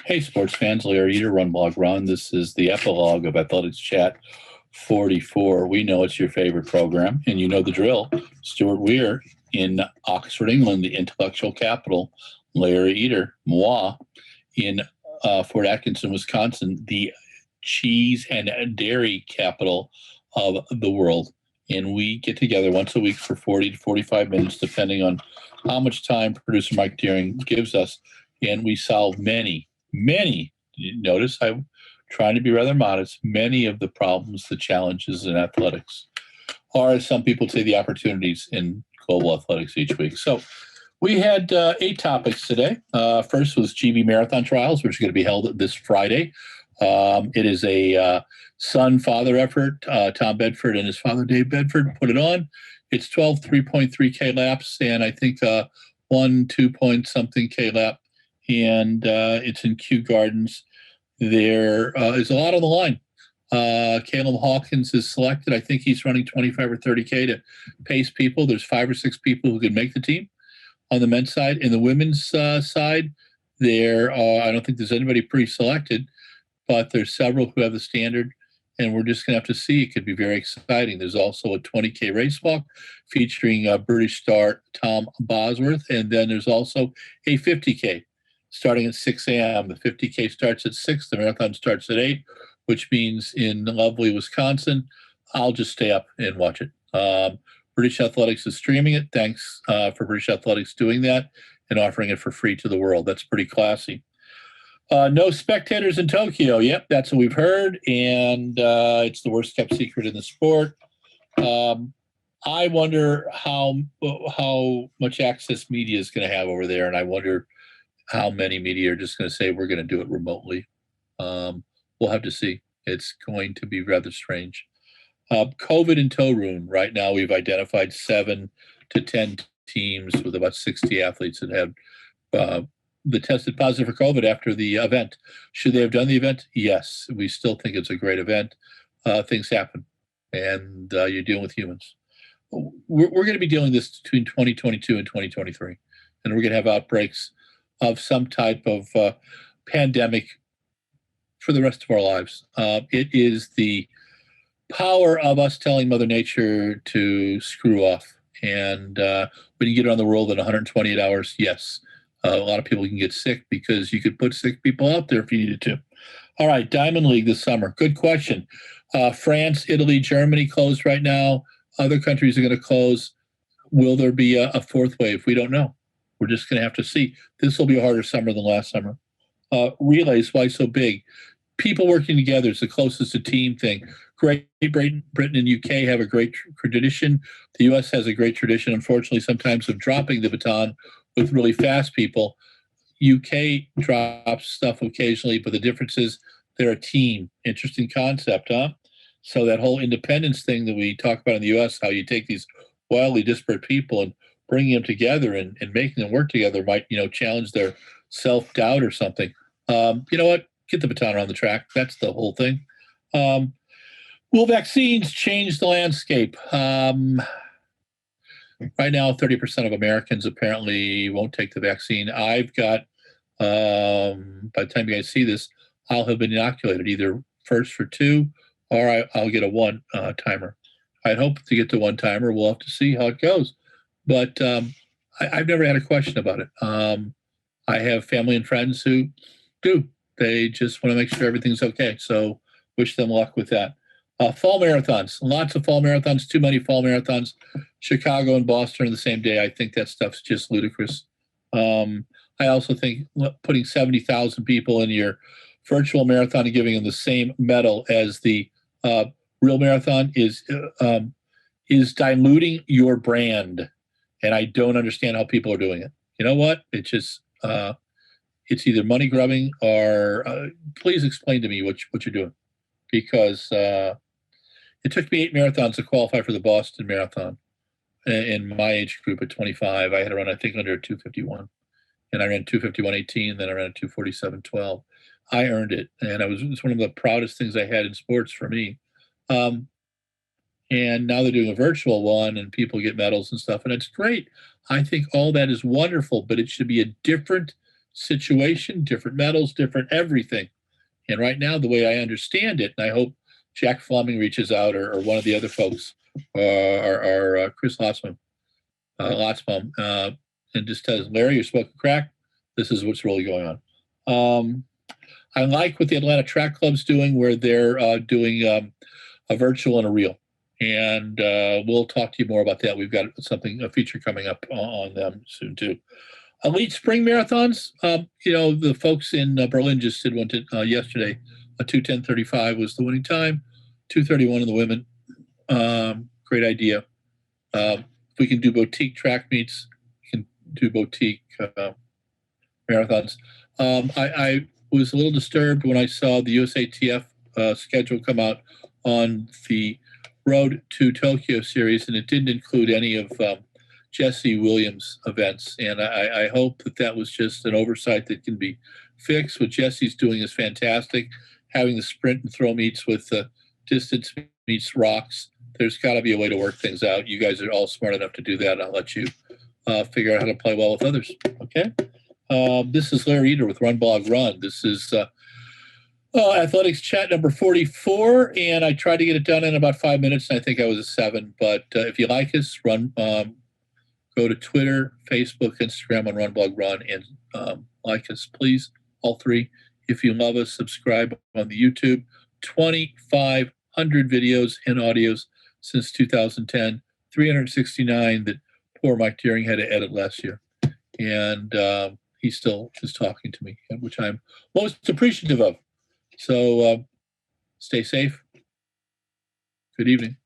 Hey, sports fans, Larry Eater, RunBlogRun. This is the epilogue of Athletics Chat 44. We know it's your favorite program, and you know the drill. Stuart Weir in Oxford, England, the intellectual capital. Larry Eater, moi, in Fort Atkinson, Wisconsin, the cheese and dairy capital of the world. And we get together once a week for 40 to 45 minutes, depending on how much time producer Mike Deering gives us. And we solve many, notice I'm trying to be rather modest, many of the problems, the challenges in athletics, or as some people say, the opportunities in global athletics each week. So we had 8 topics today. First was GB Marathon Trials, which are going to be held this Friday. It is a son-father effort. Tom Bedford and his father, Dave Bedford, put it on. It's 12 3.3K laps, and I think 2 point something K lap. And it's in Kew Gardens. There is a lot on the line. Caleb Hawkins is selected. I think he's running 25 or 30K to pace people. There's 5 or 6 people who could make the team on the men's side. In the women's side, there I don't think there's anybody pre-selected, but there's several who have the standard, and we're just going to have to see. It could be very exciting. There's also a 20K race walk featuring British star Tom Bosworth, and then there's also a 50K starting at 6 a.m. The 50K starts at 6. The marathon starts at 8, which means in lovely Wisconsin, I'll just stay up and watch it. British Athletics is streaming it. Thanks for British Athletics doing that and offering it for free to the world. That's pretty classy. No spectators in Tokyo. Yep, that's what we've heard, and it's the worst kept secret in the sport. I wonder how much access media is going to have over there, and I wonder how many media are just going to say we're going to do it remotely. We'll have to see. It's going to be rather strange. COVID in tow room. Right now, we've identified 7 to 10 teams with about 60 athletes that have that tested positive for COVID after the event. Should they have done the event? Yes. We still think it's a great event. Things happen, and you're dealing with humans. We're going to be dealing with this between 2022 and 2023, and we're going to have outbreaks of some type of pandemic for the rest of our lives. It is the power of us telling Mother Nature to screw off. And when you get around the world in 128 hours, yes, a lot of people can get sick because you could put sick people out there if you needed to. All right, Diamond League this summer. Good question. France, Italy, Germany closed right now. Other countries are going to close. Will there be a 4th wave? We don't know. We're just going to have to see. This will be a harder summer than last summer. Relays, why so big? People working together is the closest to team thing. Great Britain and UK have a great tradition. The US has a great tradition, unfortunately, sometimes of dropping the baton with really fast people. UK drops stuff occasionally, but the difference is they're a team. Interesting concept, huh? So that whole independence thing that we talk about in the US, how you take these wildly disparate people and bringing them together and making them work together might, challenge their self-doubt or something. You know what? Get the baton around the track. That's the whole thing. Will vaccines change the landscape? Right now, 30% of Americans apparently won't take the vaccine. I've got, by the time you guys see this, I'll have been inoculated either first for 2 or I'll get a 1 timer. I'd hope to get the 1 timer. We'll have to see how it goes. But I've never had a question about it. I have family and friends who do. They just want to make sure everything's okay. So wish them luck with that. Fall marathons. Lots of fall marathons. Too many fall marathons. Chicago and Boston are the same day. I think that stuff's just ludicrous. I also think putting 70,000 people in your virtual marathon and giving them the same medal as the real marathon is diluting your brand. And I don't understand how people are doing it. You know what? It's just, it's either money grubbing or please explain to me what you're doing. Because it took me 8 marathons to qualify for the Boston Marathon. In my age group at 25, I had to run, I think, under 251. And I ran 251.18, then I ran 247.12. I earned it. And it's one of the proudest things I had in sports for me. And now they're doing a virtual one and people get medals and stuff, and it's great. I think all that is wonderful, but it should be a different situation, different metals, different everything. And right now, the way I understand it, and I hope Jack Fleming reaches out, or one of the other folks, or Chris Lotzbaum, and just tells Larry, you're smoking crack. This is what's really going on. I like what the Atlanta Track Club's doing, where they're doing a virtual and a real. And we'll talk to you more about that. We've got a feature coming up on them soon, too. Elite Spring Marathons, the folks in Berlin just did one yesterday. A 2:10:35 was the winning time, 2:31 in the women. Great idea. If we can do boutique track meets, we can do boutique marathons. I was a little disturbed when I saw the USATF schedule come out on the Road to Tokyo series, and it didn't include any of Jesse Williams' events. And I hope that was just an oversight that can be fixed. What Jesse's doing is fantastic. Having the sprint and throw meets with distance meets rocks. There's got to be a way to work things out. You guys are all smart enough to do that. I'll let you figure out how to play well with others. Okay. This is Larry Eder with RunBlogRun. This is Athletics Chat number 44, and I tried to get it done in about 5 minutes, and I think I was at 7. But if you like us, go to Twitter, Facebook, Instagram on RunBlogRun, and like us, please, all three. If you love us, subscribe on the YouTube. 2,500 videos and audios since 2010, 369 that poor Mike Deering had to edit last year. And he still is talking to me, which I'm most appreciative of. So stay safe. Good evening.